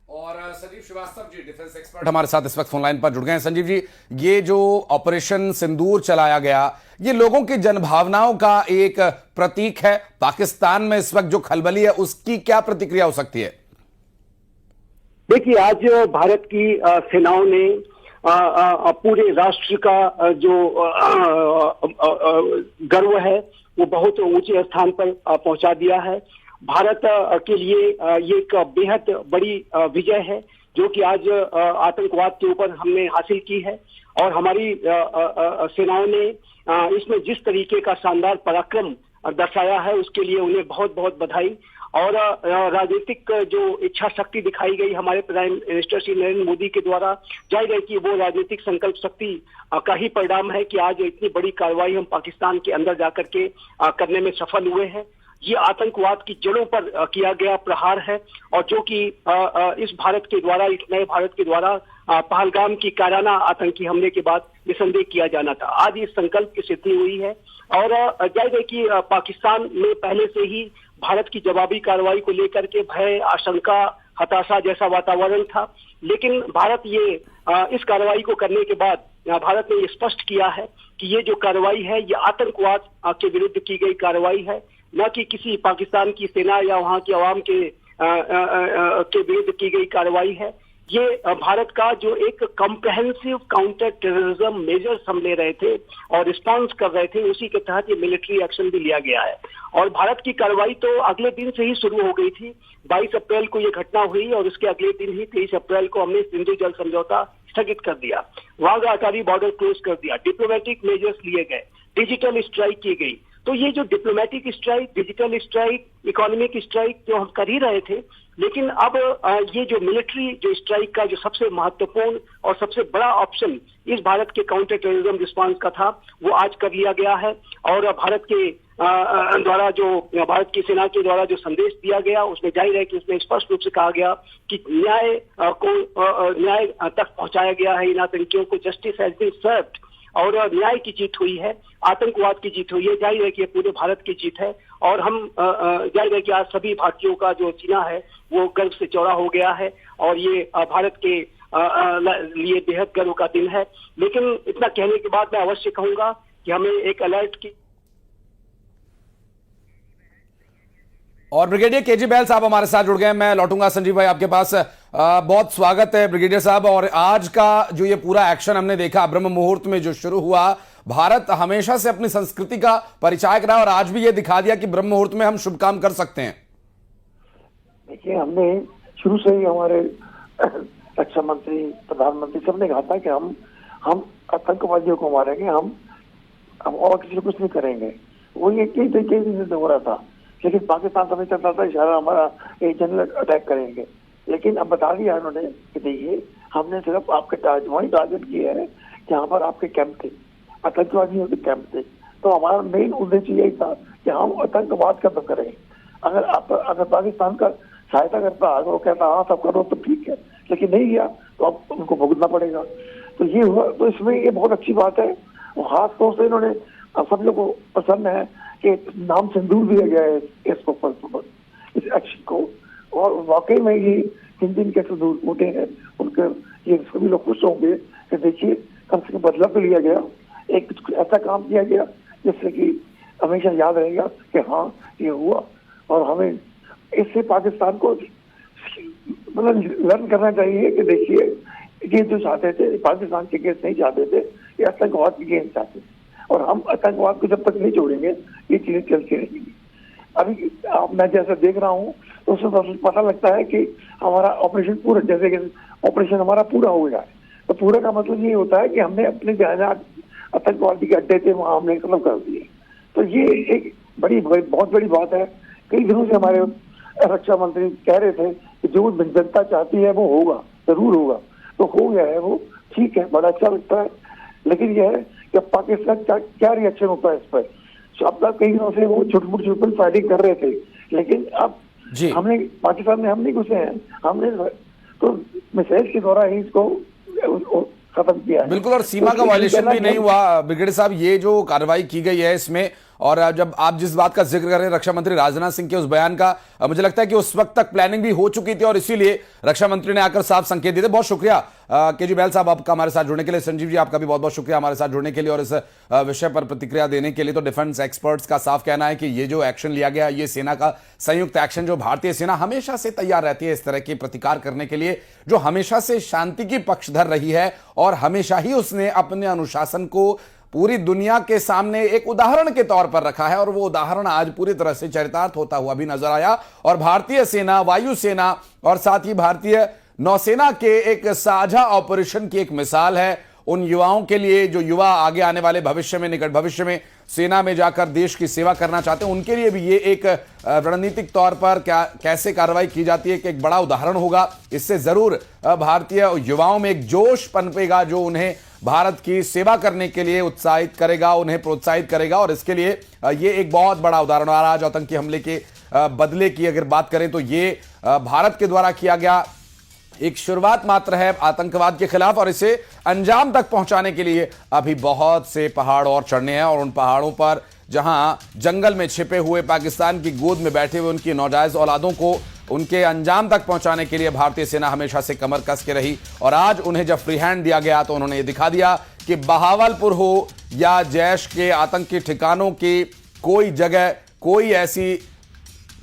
और Sanjeev Srivastava ji, defence expert, हमारे साथ इस वक्त फोनलाइन पर जुड़ गए हैं। संजीव जी, ये जो ऑपरेशन सिंदूर चलाया गया, ये लोगों की जनभावनाओं का एक प्रतीक है। पाकिस्तान में इस वक्त जो खलबली है उसकी क्या प्रतिक्रिया हो सकती है? देखिए, आज भारत की सेनाओं ने पूरे राष्ट्र का जो गर्व है वो बहुत ऊंचे स्थान पर पहुंचा दिया है। भारत के लिए ये एक बेहद बड़ी विजय है जो कि आज आतंकवाद के ऊपर हमने हासिल की है। और हमारी सेनाओं ने इसमें जिस तरीके का शानदार पराक्रम दर्शाया है उसके लिए उन्हें बहुत बहुत बधाई। और राजनीतिक जो इच्छा शक्ति दिखाई गई हमारे प्राइम मिनिस्टर श्री नरेंद्र मोदी के द्वारा, जाहिर है कि वो राजनीतिक संकल्प शक्ति का ही परिणाम है कि आज इतनी बड़ी कार्रवाई हम पाकिस्तान के अंदर जाकर के करने में सफल हुए हैं। ये आतंकवाद की जड़ों पर किया गया प्रहार है और जो कि इस भारत के द्वारा, इस नए भारत के द्वारा पहलगाम की कायराना आतंकी हमले के बाद निसंदेह किया जाना था। आज इस संकल्प की सिद्धि हुई है और जाहिर है कि पाकिस्तान में पहले से ही भारत की जवाबी कार्रवाई को लेकर के भय, आशंका, हताशा जैसा वातावरण था। लेकिन भारत ये इस कार्रवाई को करने के बाद भारत ने ये स्पष्ट किया है कि ये जो कार्रवाई है ये आतंकवाद के विरुद्ध की गई कार्रवाई है, न कि किसी पाकिस्तान की सेना या वहां की आवाम के विरुद्ध की गई कार्रवाई है। ये भारत का जो एक कॉम्प्रहेंसिव काउंटर टेररिज्म मेजर्स हम ले रहे थे और रिस्पांस कर रहे थे, उसी के तहत ये मिलिट्री एक्शन भी लिया गया है। और भारत की कार्रवाई तो अगले दिन से ही शुरू हो गई थी। 22 अप्रैल को ये घटना हुई और उसके अगले दिन ही 23 अप्रैल को हमने सिंधु जल समझौता स्थगित कर दिया, वाघा अटारी बॉर्डर क्लोज कर दिया, डिप्लोमेटिक मेजर्स लिए गए, डिजिटल स्ट्राइक की गई। तो ये जो diplomatic strike, digital strike, economic strike जो हम कर ही रहे थे, लेकिन अब ये जो मिलिट्री जो स्ट्राइक का जो सबसे महत्वपूर्ण और सबसे बड़ा ऑप्शन इस भारत के काउंटर टेररिज्म रिस्पांस का था वो आज कर लिया गया है। और भारत के द्वारा जो भारत की सेना के द्वारा जो संदेश दिया गया उसमें जाहिर है कि उसमें स्पष्ट रूप से कहा गया कि न्याय तक पहुंचाया गया है इन आतंकियों को। जस्टिस हैज बीन सर्व्ड और न्याय की जीत हुई है, आतंकवाद की जीत हुई है। जाहिर है कि ये पूरे भारत की जीत है और हम जाहिर है कि आज सभी भारतीयों का जो सीना है वो गर्व से चौड़ा हो गया है और ये भारत के लिए बेहद गर्व का दिन है। लेकिन इतना कहने के बाद मैं अवश्य कहूंगा कि हमें एक अलर्ट की। और ब्रिगेडियर केजी बैल साहब हमारे साथ जुड़ गए। मैं लौटूंगा संजीव भाई आपके पास। बहुत स्वागत है ब्रिगेडियर साहब। और आज का जो ये पूरा एक्शन हमने देखा ब्रह्म मुहूर्त में जो शुरू हुआ, भारत हमेशा से अपनी संस्कृति का परिचायक रहा और आज भी ये दिखा दिया कि ब्रह्म मुहूर्त में हम शुभ काम कर सकते हैं। देखिए, हमने शुरू से ही हमारे रक्षा मंत्री, प्रधानमंत्री सबने कहा था कि हम आतंकवादियों को मारेंगे, हम और किसी को कुछ नहीं करेंगे। वो ये कई तरीके से हो रहा था, लेकिन पाकिस्तान समय चलता था इशारा हमारा एक जनरल अटैक करेंगे। लेकिन अब बता दिया उन्होंने कि देखिए हमने सिर्फ आपके वही टारगेट किया है जहाँ पर आपके कैंप थे, आतंकवादियों के कैंप थे। तो हमारा मेन उद्देश्य यही था कि हम आतंकवाद खत्म करें। अगर पाकिस्तान का सहायता करता, अगर वो कहता हाँ सब करो तो ठीक है, लेकिन नहीं किया तो अब उनको भुगतना पड़ेगा। तो ये हुआ। तो इसमें ये बहुत अच्छी बात है और खास तौर से इन्होंने सब लोग को पसंद है कि नाम सिंदूर दिया गया है इस एक्शन को। और वाकई में ये हिंदी के सिंदूर मोटे हैं उनके, ये सभी लोग खुश होंगे कि देखिए कम से कम बदला तो लिया गया, एक ऐसा काम किया गया जिससे कि हमेशा याद रहेगा कि हाँ ये हुआ। और हमें इससे पाकिस्तान को मतलब लर्न करना चाहिए कि देखिए ये जो चाहते थे पाकिस्तान के गेंद नहीं चाहते थे, ये आतंकवाद की गेंद चाहते थे और हम आतंकवाद को जब तक नहीं छोड़ेंगे ये चीजें चलती रहेंगी। अभी मैं जैसा देख रहा हूँ तो उससे पता लगता है कि हमारा ऑपरेशन पूरा, जैसे कि ऑपरेशन हमारा पूरा हो गया है। तो पूरा का मतलब ये होता है कि हमने अपने जहाँ आतंकवादी के अड्डे थे वहां हमने खत्म कर दिए। तो ये एक बहुत बड़ी बात है। कई दिनों से हमारे रक्षा मंत्री कह रहे थे कि जो जनता चाहती है वो होगा, जरूर होगा। तो हो गया है, वो ठीक है, बड़ा अच्छा लगता है। लेकिन यह है कि पाकिस्तान का क्या रिएक्शन होता है इस पर। अब तक कई दिनों से वो छोटी फाइटिंग कर रहे थे, लेकिन अब हमने पाकिस्तान में हम नहीं घुसे हैं, हमने तो मिसाइल के द्वारा ही इसको खत्म किया है। बिल्कुल, और सीमा का वायलेशन भी नहीं हुआ। ब्रिगेडियर साहब, ये जो कार्रवाई की गई है इसमें और जब आप जिस बात का जिक्र कर रहे हैं रक्षा मंत्री राजनाथ सिंह के उस बयान का, मुझे लगता है कि उस वक्त तक प्लानिंग भी हो चुकी थी और इसीलिए रक्षा मंत्री ने आकर साफ संकेत दिए थे। बहुत शुक्रिया केजी बैल साहब आपका हमारे साथ जुड़ने के लिए। संजीव जी आपका भी बहुत बहुत शुक्रिया हमारे साथ जुड़ने के लिए और इस विषय पर प्रतिक्रिया देने के लिए। तो डिफेंस एक्सपर्ट्स का साफ कहना है कि ये जो एक्शन लिया गया, ये सेना का संयुक्त एक्शन, जो भारतीय सेना हमेशा से तैयार रहती है इस तरह के प्रतिकार करने के लिए, जो हमेशा से शांति की पक्षधर रही है और हमेशा ही उसने अपने अनुशासन को पूरी दुनिया के सामने एक उदाहरण के तौर पर रखा है और वो उदाहरण आज पूरी तरह से चरितार्थ होता हुआ भी नजर आया। और भारतीय सेना, वायुसेना और साथ ही भारतीय नौसेना के एक साझा ऑपरेशन की एक मिसाल है उन युवाओं के लिए, जो युवा आगे आने वाले भविष्य में, निकट भविष्य में सेना में जाकर देश की सेवा करना चाहते हैं, उनके लिए भी ये एक रणनीतिक तौर पर कैसे कार्रवाई की जाती है कि एक बड़ा उदाहरण होगा। इससे जरूर भारतीय युवाओं में एक जोश पनपेगा जो उन्हें भारत की सेवा करने के लिए उत्साहित करेगा, उन्हें प्रोत्साहित करेगा और इसके लिए ये एक बहुत बड़ा उदाहरण। और आज आतंकी हमले के बदले की अगर बात करें तो ये भारत के द्वारा किया गया एक शुरुआत मात्र है आतंकवाद के खिलाफ और इसे अंजाम तक पहुंचाने के लिए अभी बहुत से पहाड़ और चढ़ने हैं। और उन पहाड़ों पर जहां जंगल में छिपे हुए पाकिस्तान की गोद में बैठे हुए उनकी नौजायज औलादों को उनके अंजाम तक पहुंचाने के लिए भारतीय सेना हमेशा से कमर कस के रही। और आज उन्हें जब फ्री हैंड दिया गया तो उन्होंने ये दिखा दिया कि बहावलपुर हो या जैश के आतंकी ठिकानों की कोई जगह, कोई ऐसी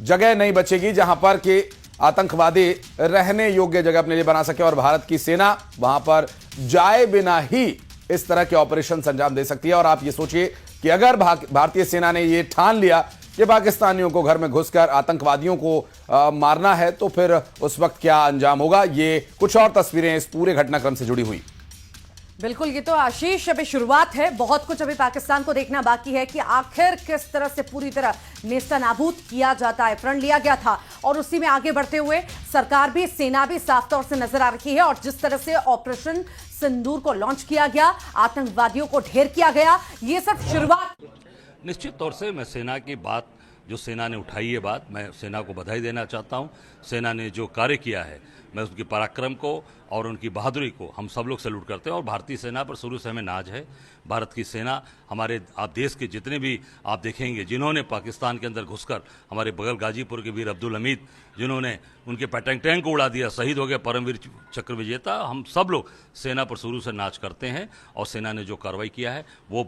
जगह नहीं बचेगी जहां पर कि आतंकवादी रहने योग्य जगह अपने लिए बना सके और भारत की सेना वहां पर जाए बिना ही इस तरह के ऑपरेशन अंजाम दे सकती है। और आप ये सोचिए कि अगर भारतीय सेना ने ये ठान लिया कि पाकिस्तानियों को घर में घुसकर आतंकवादियों को मारना है तो फिर उस वक्त क्या अंजाम होगा। ये कुछ और तस्वीरें इस पूरे घटनाक्रम से जुड़ी हुई। बिल्कुल, ये तो आशीष अभी शुरुआत है, बहुत कुछ अभी पाकिस्तान को देखना बाकी है कि आखिर किस तरह से पूरी तरह नेस्तनाबूद किया जाता है। प्रण लिया गया था और उसी में आगे बढ़ते हुए सरकार भी, सेना भी साफ तौर से नजर आ रही है। और जिस तरह से ऑपरेशन सिंदूर को लॉन्च किया गया, आतंकवादियों को ढेर किया गया, ये सब शुरुआत। निश्चित तौर से मैं सेना की बात, जो सेना ने उठाई है बात, मैं सेना को बधाई देना चाहता हूं। सेना ने जो कार्य किया है, मैं उसके पराक्रम को और उनकी बहादुरी को हम सब लोग सैल्यूट करते हैं। और भारतीय सेना पर शुरू से हमें नाज है। भारत की सेना, हमारे आप देश के जितने भी आप देखेंगे जिन्होंने पाकिस्तान के अंदर घुसकर, हमारे बगल गाजीपुर के वीर अब्दुल हमीद जिन्होंने उनके पैटंग टैंक को उड़ा दिया, शहीद हो गए, परमवीर चक्र विजेता, हम सब लोग सेना पर शुरू से नाज करते हैं। और सेना ने जो कार्रवाई किया है वो